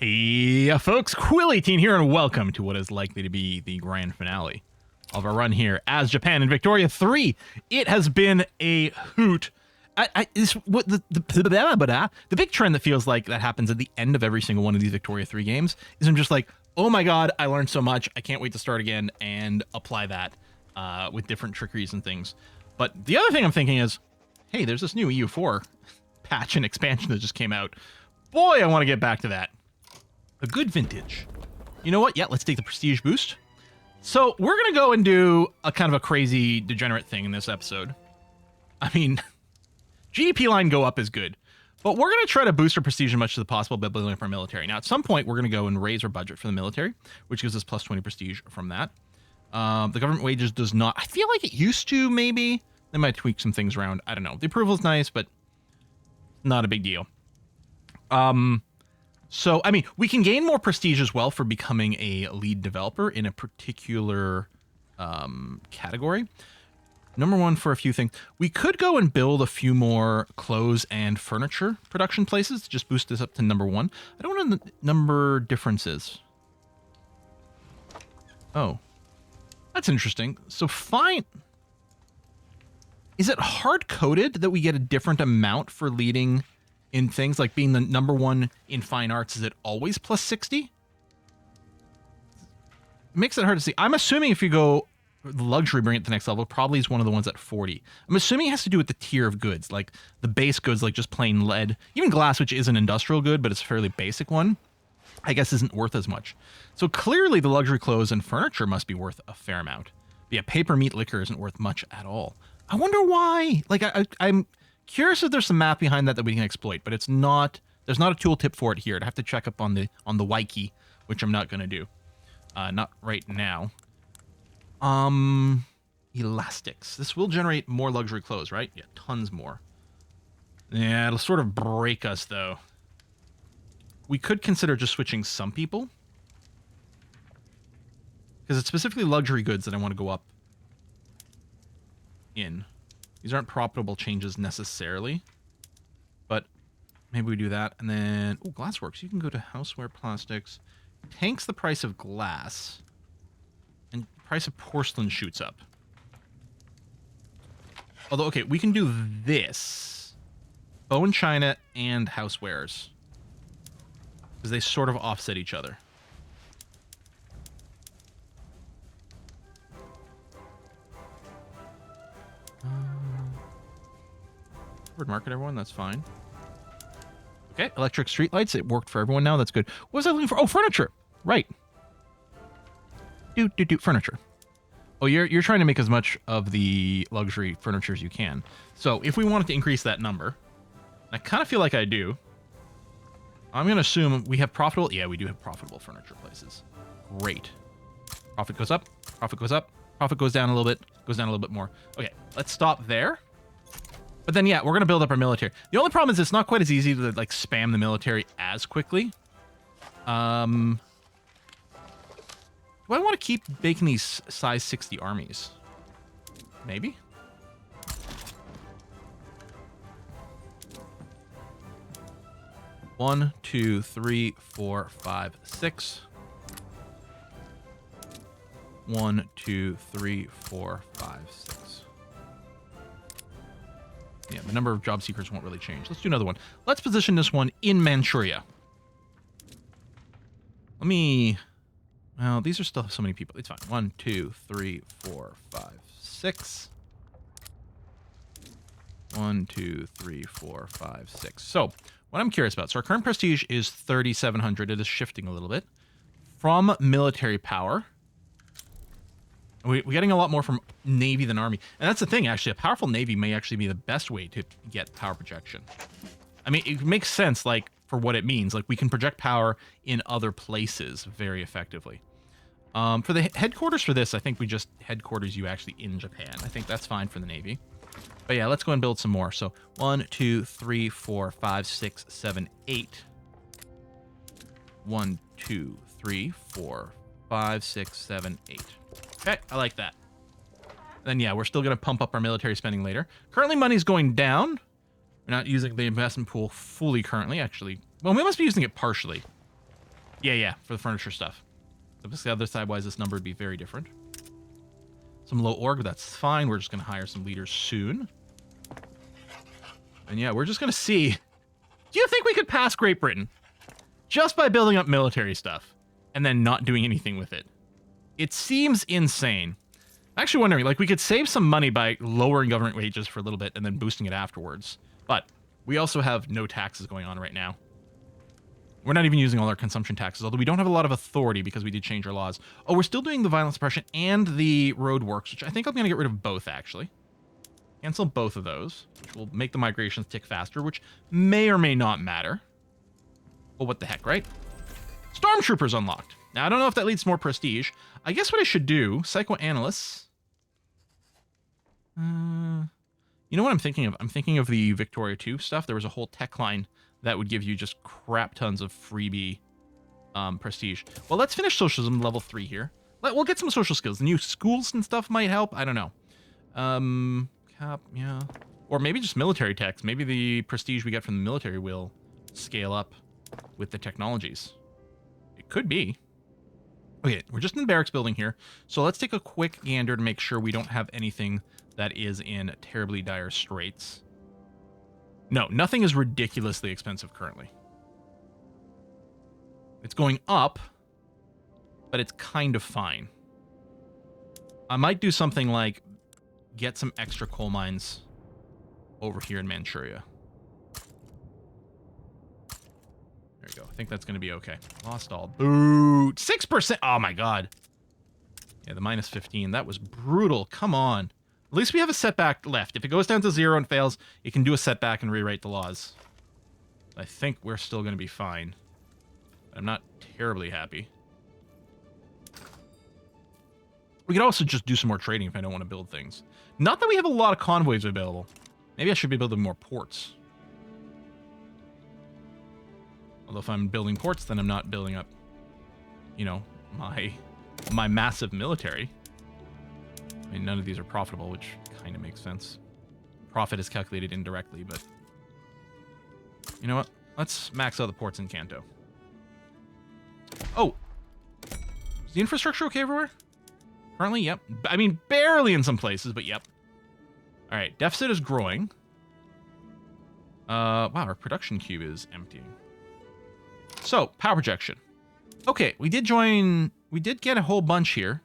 Hey, folks, Quill18 here, and welcome to what is likely to be the grand finale of our run here as Japan in Victoria 3. It has been a hoot. The big trend that feels like that happens at the end of every single one of these Victoria 3 games is I'm just like, oh my god, I learned so much, I can't wait to start again and apply that with different trickeries and things. But the other thing I'm thinking is, hey, there's this new EU4 patch and expansion that just came out. Boy, I want to get back to that. A good vintage. You know what? Yeah, let's take the prestige boost. So we're going to go and do a kind of a crazy degenerate thing in this episode. I mean, GDP line go up is good, but we're going to try to boost our prestige as much as possible by building up our military. Now, at some point, we're going to go and raise our budget for the military, which gives us plus 20 prestige from that. The government wages does not. I feel like it used to, maybe. They might tweak some things around. I don't know. The approval is nice, but not a big deal. So, I mean, we can gain more prestige as well for becoming a lead developer in a particular category. Number one for a few things. We could go and build a few more clothes and furniture production places to just boost this up to number one. I don't know the number differences. Oh, that's interesting. So fine. Is it hard-coded that we get a different amount for leading in things like being the number one in fine arts? Is it always plus 60? It makes it hard to see. I'm assuming if you go luxury, bring it to the next level, probably is one of the ones at 40. I'm assuming it has to do with the tier of goods, like the base goods, like just plain lead. Even glass, which is an industrial good, but it's a fairly basic one, I guess isn't worth as much. So clearly the luxury clothes and furniture must be worth a fair amount. But yeah, paper, meat, liquor isn't worth much at all. I wonder why. Like, I'm curious if there's some math behind that we can exploit, but it's not. There's not a tooltip for it here. I'd have to check up on the wiki, which I'm not going to do. Not right now. Elastics. This will generate more luxury clothes, right? Yeah, tons more. Yeah, it'll sort of break us, though. We could consider just switching some people, because it's specifically luxury goods that I want to go up in. These aren't profitable changes necessarily, but maybe we do that. And then, oh, glassworks. You can go to houseware plastics. Tanks the price of glass, and the price of porcelain shoots up. Although, okay, we can do this. Bone china and housewares, because they sort of offset each other. Covered market, everyone. That's fine. Okay, electric streetlights. It worked for everyone now. That's good. What was I looking for? Oh, furniture. Right. Furniture. Oh, you're trying to make as much of the luxury furniture as you can. So if we wanted to increase that number, I kind of feel like I do. I'm going to assume we have profitable. Yeah, we do have profitable furniture places. Great. Profit goes up. Profit goes up. Profit goes down a little bit. Goes down a little bit more. Okay, let's stop there. But then, yeah, we're going to build up our military. The only problem is it's not quite as easy to, like, spam the military as quickly. Do I want to keep making these size 60 armies? Maybe? One, two, three, four, five, six. 1, 2, 3, 4, 5, 6. Yeah, the number of job seekers won't really change. Let's do another one. Let's position this one in Manchuria. Let me... Well, these are still so many people. It's fine. 1, 2, 3, 4, 5, 6. 1, 2, 3, 4, 5, 6. So, what I'm curious about. So, our current prestige is 3,700. It is shifting a little bit. From military power... We're getting a lot more from Navy than Army. And that's the thing, actually. A powerful Navy may actually be the best way to get power projection. I mean, it makes sense, like, for what it means. Like, we can project power in other places very effectively. For the headquarters for this, I think we just headquarters you actually in Japan. I think that's fine for the Navy. But yeah, let's go and build some more. So, 1, 2, 3, 4, 5, 6, 7, 8. 1, 2, 3, 4, 5, 6, 7, 8. Okay, I like that. Then, yeah, we're still going to pump up our military spending later. Currently, money's going down. We're not using the investment pool fully currently, actually. Well, we must be using it partially. Yeah, for the furniture stuff. So the other side, wise, this number would be very different. Some low org, that's fine. We're just going to hire some leaders soon. And yeah, we're just going to see. Do you think we could pass Great Britain just by building up military stuff and then not doing anything with it? It seems insane. I'm actually wondering, like, we could save some money by lowering government wages for a little bit and then boosting it afterwards. But we also have no taxes going on right now. We're not even using all our consumption taxes, although we don't have a lot of authority because we did change our laws. Oh, we're still doing the violence suppression and the road works, which I think I'm going to get rid of both, actually. Cancel both of those, which will make the migrations tick faster, which may or may not matter. Well, what the heck, right? Stormtroopers unlocked. Now, I don't know if that leads to more prestige. I guess what I should do, psychoanalysts. You know what I'm thinking of? I'm thinking of the Victoria 2 stuff. There was a whole tech line that would give you just crap tons of freebie prestige. Well, let's finish socialism level 3 here. We'll get some social skills. The new schools and stuff might help. I don't know. Cap, yeah. Or maybe just military techs. Maybe the prestige we get from the military will scale up with the technologies. It could be. Okay, we're just in the barracks building here. So let's take a quick gander to make sure we don't have anything that is in terribly dire straits. No, nothing is ridiculously expensive currently. It's going up, but it's kind of fine. I might do something like get some extra coal mines over here in Manchuria. There you go. I think that's going to be okay. Lost all. Boo! 6%! Oh my god. Yeah, the minus 15. That was brutal. Come on. At least we have a setback left. If it goes down to 0 and fails, it can do a setback and rewrite the laws. I think we're still going to be fine. I'm not terribly happy. We could also just do some more trading if I don't want to build things. Not that we have a lot of convoys available. Maybe I should be building more ports. Although if I'm building ports, then I'm not building up, you know, my massive military. I mean, none of these are profitable, which kind of makes sense. Profit is calculated indirectly, but... You know what? Let's max out the ports in Kanto. Oh! Is the infrastructure okay everywhere? Currently, yep. I mean, barely in some places, but yep. Alright, deficit is growing. Wow, our production cube is emptying. So, power projection. Okay, we did get a whole bunch here.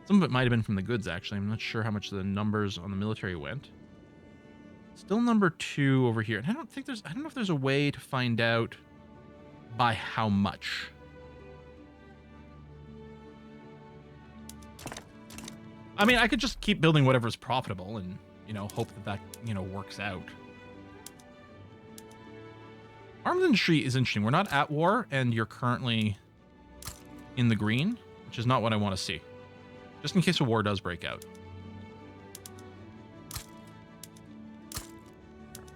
Some of it might have been from the goods, actually. I'm not sure how much the numbers on the military went. Still number 2 over here. And I don't know if there's a way to find out by how much. I mean, I could just keep building whatever's profitable and, you know, hope that you know, works out. Arms industry is interesting. We're not at war, and you're currently in the green, which is not what I want to see. Just in case a war does break out.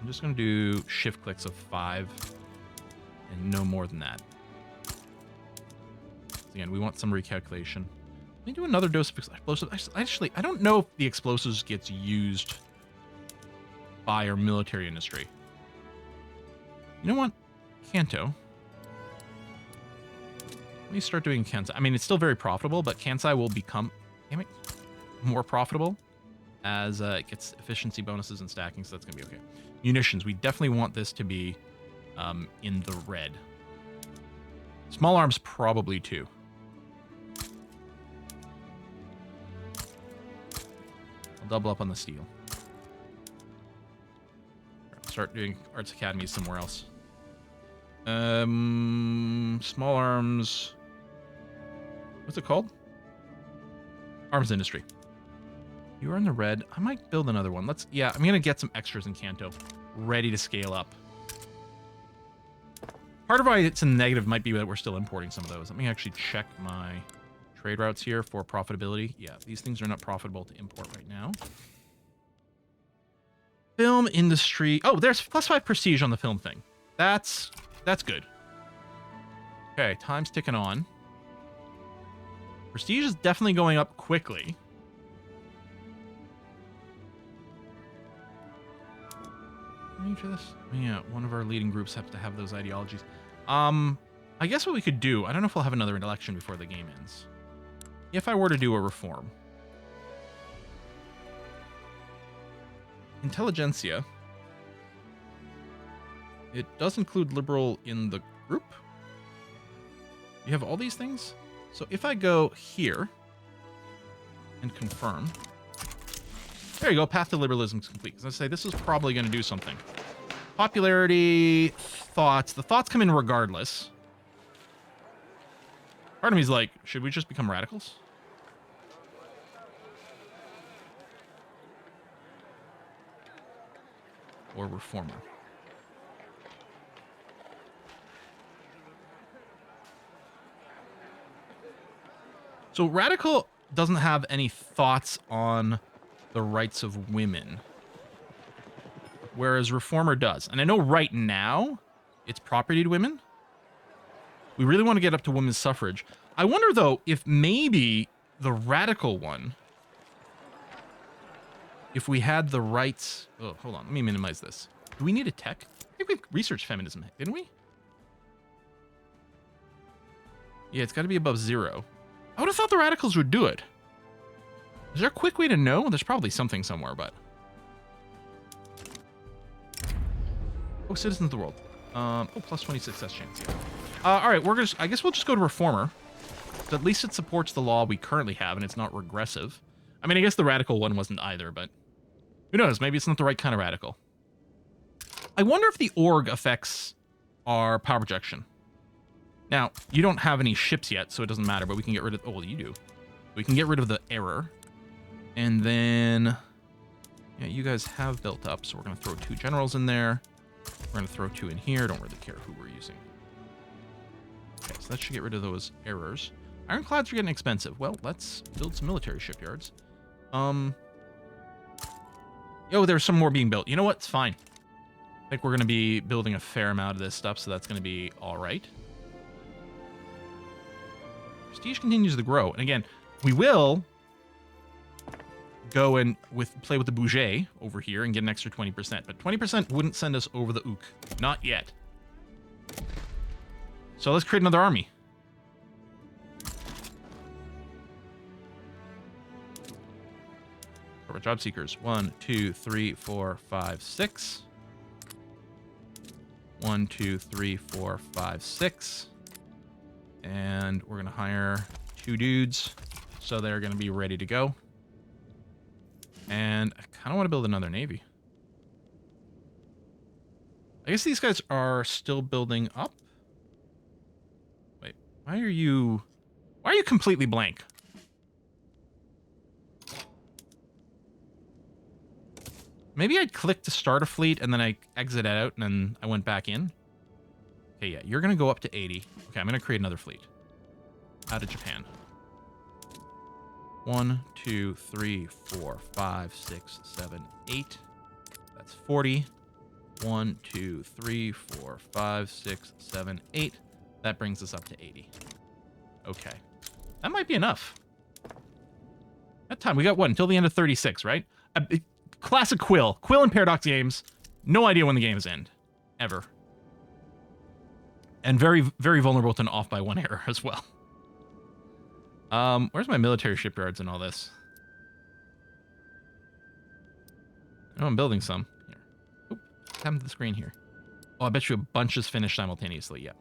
I'm just going to do shift clicks of 5 and no more than that. Again, we want some recalculation. Let me do another dose of explosives. Actually, I don't know if the explosives gets used by our military industry. You know what? Kanto. Let me start doing Kansai. I mean, it's still very profitable, but Kansai will become, damn it, more profitable as it gets efficiency bonuses and stacking, so that's going to be okay. Munitions. We definitely want this to be in the red. Small arms, probably too. I'll double up on the steel. Start doing arts academies somewhere else. Small arms. What's it called? Arms industry. You are in the red. I might build another one. Yeah, I'm gonna get some extras in Kanto, ready to scale up. Part of why it's a negative might be that we're still importing some of those. Let me actually check my trade routes here for profitability. Yeah, these things are not profitable to import right now. Film industry. Oh, there's +5 prestige on the film thing. That's good. Okay, time's ticking on. Prestige is definitely going up quickly. Any for this? Yeah, one of our leading groups has to have those ideologies. I guess what we could do, I don't know if we'll have another election before the game ends. If I were to do a reform. Intelligentsia. It does include liberal in the group. You have all these things? So if I go here and confirm. There you go, path to liberalism is complete. As I say, this is probably going to do something. Popularity, thoughts. The thoughts come in regardless. Part of me is like, should we just become radicals? Or reformer? So radical doesn't have any thoughts on the rights of women, whereas reformer does. And I know right now it's property to women. We really want to get up to women's suffrage. I wonder, though, if maybe the radical one, if we had the rights... Oh, hold on. Let me minimize this. Do we need a tech? I think we've researched feminism, didn't we? Yeah, it's got to be above 0. I would have thought the radicals would do it. Is there a quick way to know? There's probably something somewhere, but... Oh, citizens of the world. Oh, plus 20 success chance, yeah. All right, I guess we'll just go to reformer. At least it supports the law we currently have, and it's not regressive. I mean, I guess the radical one wasn't either, but who knows? Maybe it's not the right kind of radical. I wonder if the org affects our power projection. Now, you don't have any ships yet, so it doesn't matter, but we can get rid of... Oh, well, you do. We can get rid of the error. And then... Yeah, you guys have built up, so we're going to throw 2 generals in there. We're going to throw 2 in here. Don't really care who we're using. Okay, so that should get rid of those errors. Ironclads are getting expensive. Well, let's build some military shipyards. Oh, there's some more being built. You know what? It's fine. I think we're going to be building a fair amount of this stuff, so that's going to be all right. Prestige continues to grow. And again, we will go and play with the Bouget over here and get an extra 20%. But 20% wouldn't send us over the Ook. Not yet. So let's create another army. Corporate job seekers. 1, 2, 3, 4, 5, 6. 1, 2, 3, 4, 5, 6. And we're going to hire 2 dudes. So they're going to be ready to go. And I kind of want to build another navy. I guess these guys are still building up. Wait, why are you completely blank? Maybe I clicked to start a fleet and then I exited out and then I went back in. Okay, yeah, you're going to go up to 80. Okay, I'm going to create another fleet. Out of Japan. 1, 2, 3, 4, 5, 6, 7, 8. That's 40. 1, 2, 3, 4, 5, 6, 7, 8. That brings us up to 80. Okay. That might be enough. That time, we got what? Until the end of 36, right? Classic Quill. Quill and Paradox games. No idea when the games end. Ever. And very, very vulnerable to an off by 1 error as well. Where's my military shipyards and all this? Oh, I'm building some. Here. Oop, what happened to the screen here? Oh, I bet you a bunch is finished simultaneously. Yeah.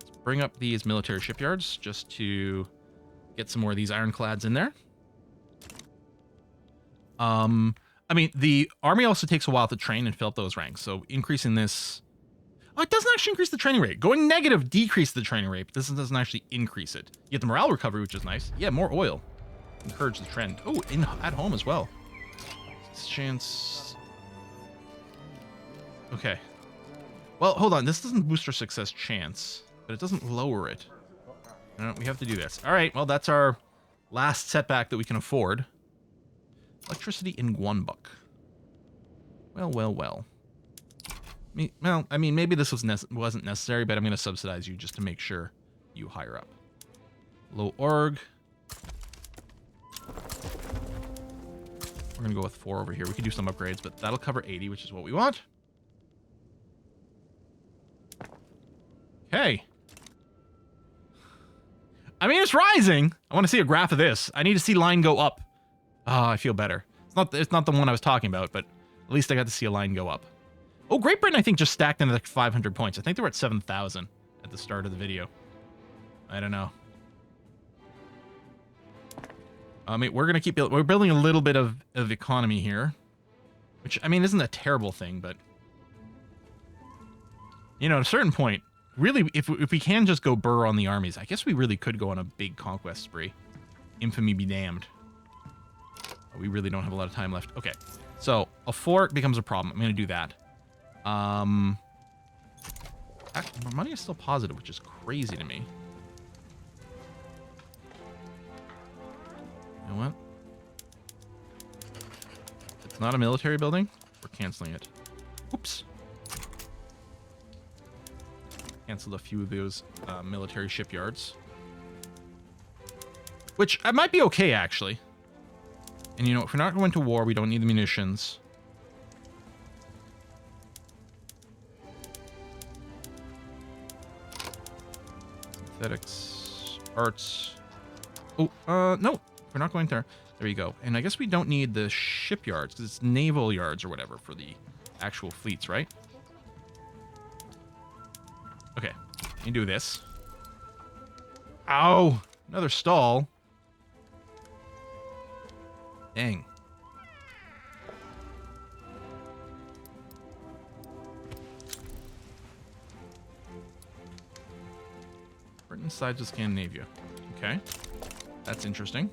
Let's bring up these military shipyards just to get some more of these ironclads in there. I mean, the army also takes a while to train and fill up those ranks, so increasing this... Oh, it doesn't actually increase the training rate. Going negative decreases the training rate, but this doesn't actually increase it. You get the morale recovery, which is nice. Yeah, more oil. Encourage the trend. Oh, at home as well. Chance... Okay. Well, hold on. This doesn't boost our success chance, but it doesn't lower it. No, we have to do this. All right, well, that's our last setback that we can afford. Electricity in Guanbuck. Well, well, well. Well, I mean, maybe this wasn't necessary, but I'm going to subsidize you just to make sure you hire up. Low org. We're going to go with 4 over here. We could do some upgrades, but that'll cover 80, which is what we want. Okay. I mean, it's rising. I want to see a graph of this. I need to see line go up. Oh, I feel better. It's not the one I was talking about, but at least I got to see a line go up. Oh, Great Britain, I think, just stacked another 500 points. I think they were at 7,000 at the start of the video. I don't know. I mean, we're going to keep... We're building a little bit of economy here. Which, I mean, isn't a terrible thing, but... You know, at a certain point, really, if we can just go burr on the armies, I guess we really could go on a big conquest spree. Infamy be damned. But we really don't have a lot of time left. Okay, so a fort becomes a problem. I'm going to do that. My money is still positive, which is crazy to me. You know what? It's not a military building. We're canceling it. Oops. Canceled a few of those military shipyards. Which might be okay, actually. And you know, if we're not going to war, we don't need the munitions. Synthetics. Arts. Oh, no. We're not going there. There you go. And I guess we don't need the shipyards, because it's naval yards or whatever for the actual fleets, right? Okay. You do this. Ow! Another stall. Dang. Britain sides of Scandinavia. Okay. That's interesting.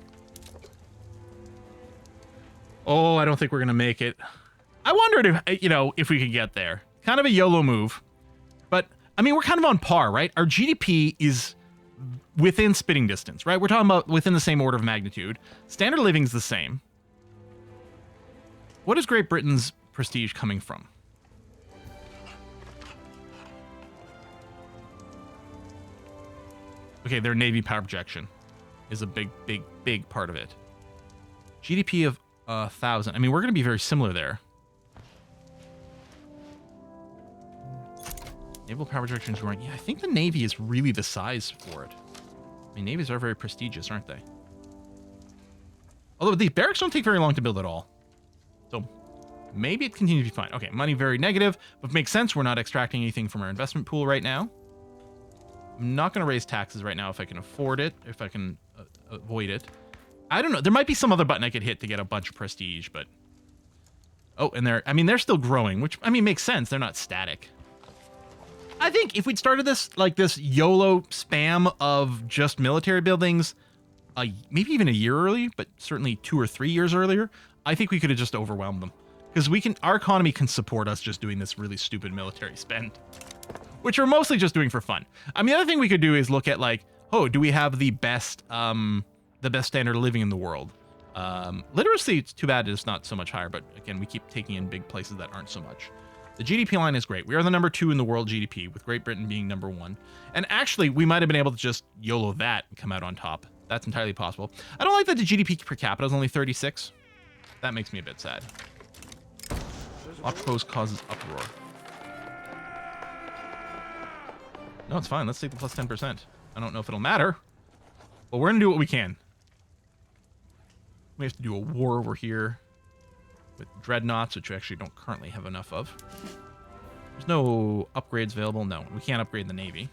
Oh, I don't think we're going to make it. I wondered if, you know, if we could get there. Kind of a YOLO move. But, I mean, we're kind of on par, right? Our GDP is within spitting distance, right? We're talking about within the same order of magnitude. Standard of living is the same. What is Great Britain's prestige coming from? Okay, their Navy power projection is a big part of it. GDP of 1,000. I mean, we're going to be very similar there. Naval power projection is growing. Yeah, I think the Navy is really the size for it. I mean, navies are very prestigious, aren't they? Although these barracks don't take very long to build at all. So maybe it continues to be fine. Okay, money very negative, but makes sense. We're not extracting anything from our investment pool right now. I'm not going to raise taxes right now if I can afford it, if I can avoid it. I don't know. There might be some other button I could hit to get a bunch of prestige, but... Oh, and they're still growing, which, I mean, makes sense. They're not static. I think if we'd started this, like this YOLO spam of just military buildings, maybe even a year early, but certainly 2 or 3 years earlier, I think we could have just overwhelmed them. Because our economy can support us just doing this really stupid military spend. Which we're mostly just doing for fun. I mean, the other thing we could do is look at like, oh, do we have the best standard of living in the world? Literacy, it's too bad it's not so much higher, but again, we keep taking in big places that aren't so much. The GDP line is great. We are the number 2 in the world GDP, with Great Britain being number 1. And actually, we might have been able to just YOLO that and come out on top. That's entirely possible. I don't like that the GDP per capita is only 36. That makes me a bit sad. Law proposed causes uproar. No, it's fine. Let's take the plus 10%. I don't know if it'll matter, but we're going to do what we can. We have to do a war over here with dreadnoughts, which we actually don't currently have enough of. There's no upgrades available. No, we can't upgrade the Navy.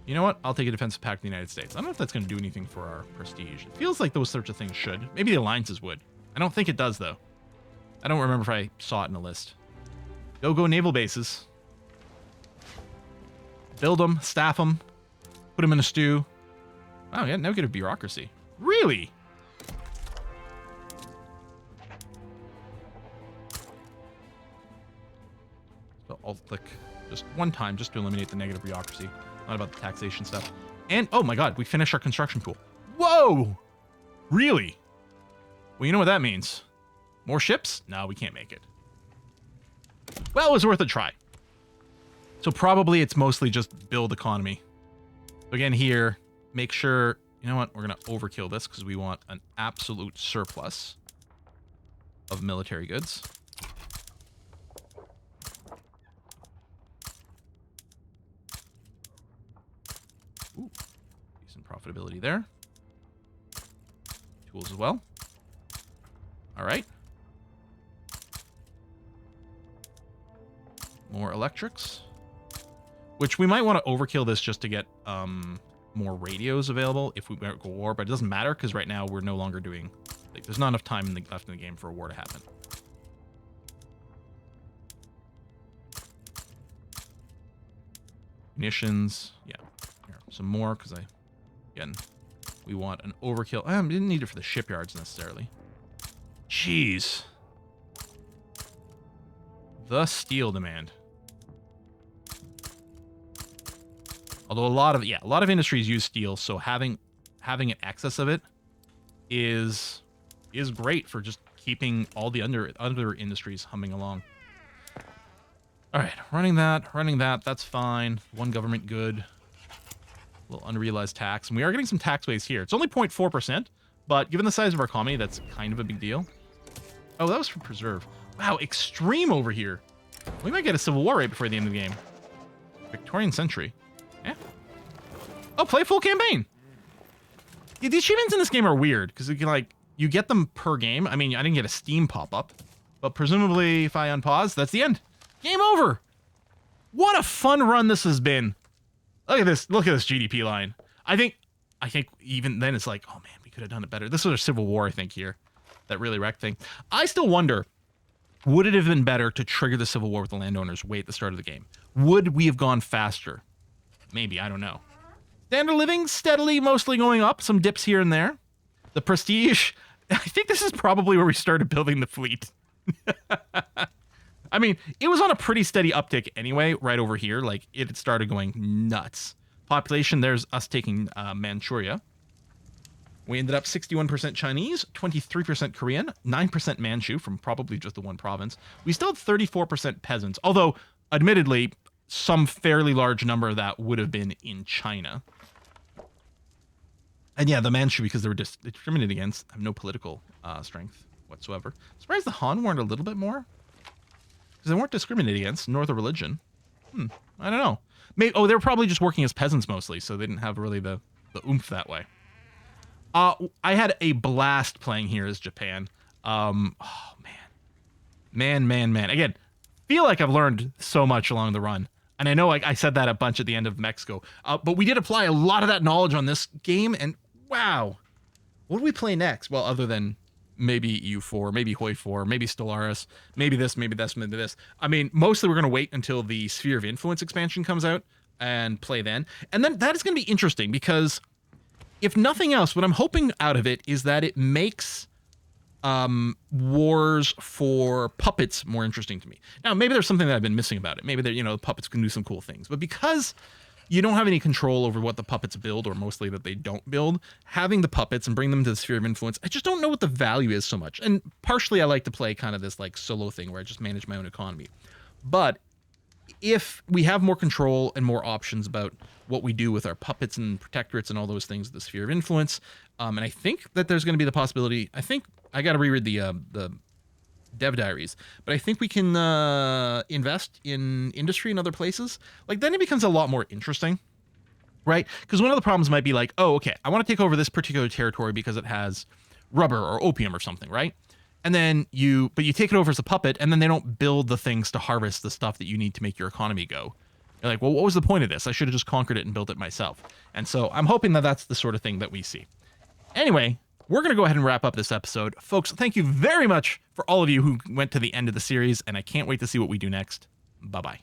You know what? I'll take a defensive pact with the United States. I don't know if that's going to do anything for our prestige. It feels like those sorts of things should. Maybe the alliances would. I don't think it does, though. I don't remember if I saw it in a list. Go naval bases. Build them, staff them, put them in a stew. Oh, yeah, negative bureaucracy. Really? So I'll click just one time just to eliminate the negative bureaucracy. Not about the taxation stuff. And, oh my god, we finished our construction pool. Whoa! Really? Well, you know what that means. More ships? No, we can't make it. Well, it was worth a try. So probably it's mostly just build economy. So again here, make sure you know what? We're going to overkill this because we want an absolute surplus of military goods. Ooh, decent profitability there. Tools as well. All right. More electrics. Which we might want to overkill this just to get more radios available if we go to war, but it doesn't matter because right now we're no longer doing... Like, there's not enough time left in the game for a war to happen. Munitions. Yeah. Here, some more because again, we want an overkill. I didn't need it for the shipyards necessarily. Jeez. The steel demand. Although a lot of industries use steel, so having an excess of it is great for just keeping all the other industries humming along. All right, running that, that's fine. One government good. A little unrealized tax, and we are getting some tax base here. It's only 0.4%, but given the size of our colony, that's kind of a big deal. Oh, that was for preserve. Wow, extreme over here. We might get a civil war right before the end of the game. Victorian century. Yeah. Oh, play full campaign. Yeah, the achievements in this game are weird because you get them per game. I mean, I didn't get a Steam pop-up, but presumably if I unpause, that's the end. Game over. What a fun run this has been. Look at this GDP line. I think even then it's like, oh man, we could have done it better. This was a civil war, I think, here that really wrecked thing. I still wonder, would it have been better to trigger the civil war with the landowners way at the start of the game? Would we have gone faster? Maybe, I don't know. Standard of living steadily mostly going up, some dips here and there. The prestige, I think this is probably where we started building the fleet. I mean, it was on a pretty steady uptick anyway, right over here. Like, it had started going nuts. Population, there's us taking Manchuria. We ended up 61% Chinese, 23% Korean, 9% Manchu from probably just the one province. We still had 34% peasants, although, admittedly, some fairly large number of that would have been in China. And yeah, the Manchu, because they were discriminated against, have no political strength whatsoever. I'm surprised the Han weren't a little bit more. Because they weren't discriminated against, nor the religion. I don't know. Maybe, they were probably just working as peasants mostly, so they didn't have really the oomph that way. I had a blast playing here as Japan. Oh, man. Man. Again, feel like I've learned so much along the run. And I know I said that a bunch at the end of Mexico. But we did apply a lot of that knowledge on this game, and wow. What do we play next? Well, other than maybe EU4, maybe Hoi 4, maybe Stellaris, maybe this, maybe this, maybe this. I mean, mostly we're going to wait until the Sphere of Influence expansion comes out and play then. And then that is going to be interesting because if nothing else, what I'm hoping out of it is that it makes wars for puppets more interesting to me. Now, maybe there's something that I've been missing about it. Maybe the puppets can do some cool things. But because you don't have any control over what the puppets build, or mostly that they don't build, having the puppets and bring them to the Sphere of Influence, I just don't know what the value is so much. And partially I like to play kind of this like solo thing where I just manage my own economy. But if we have more control and more options about what we do with our puppets and protectorates and all those things, the Sphere of Influence, and I think that there's going to be the possibility, I think I got to reread the dev diaries, but I think we can invest in industry in other places. Like, then it becomes a lot more interesting, right? Because one of the problems might be like, oh, okay, I want to take over this particular territory because it has rubber or opium or something, right? And then you take it over as a puppet, and then they don't build the things to harvest the stuff that you need to make your economy go. You're like, well, what was the point of this? I should have just conquered it and built it myself. And so I'm hoping that that's the sort of thing that we see. Anyway, we're going to go ahead and wrap up this episode. Folks, thank you very much for all of you who went to the end of the series, and I can't wait to see what we do next. Bye-bye.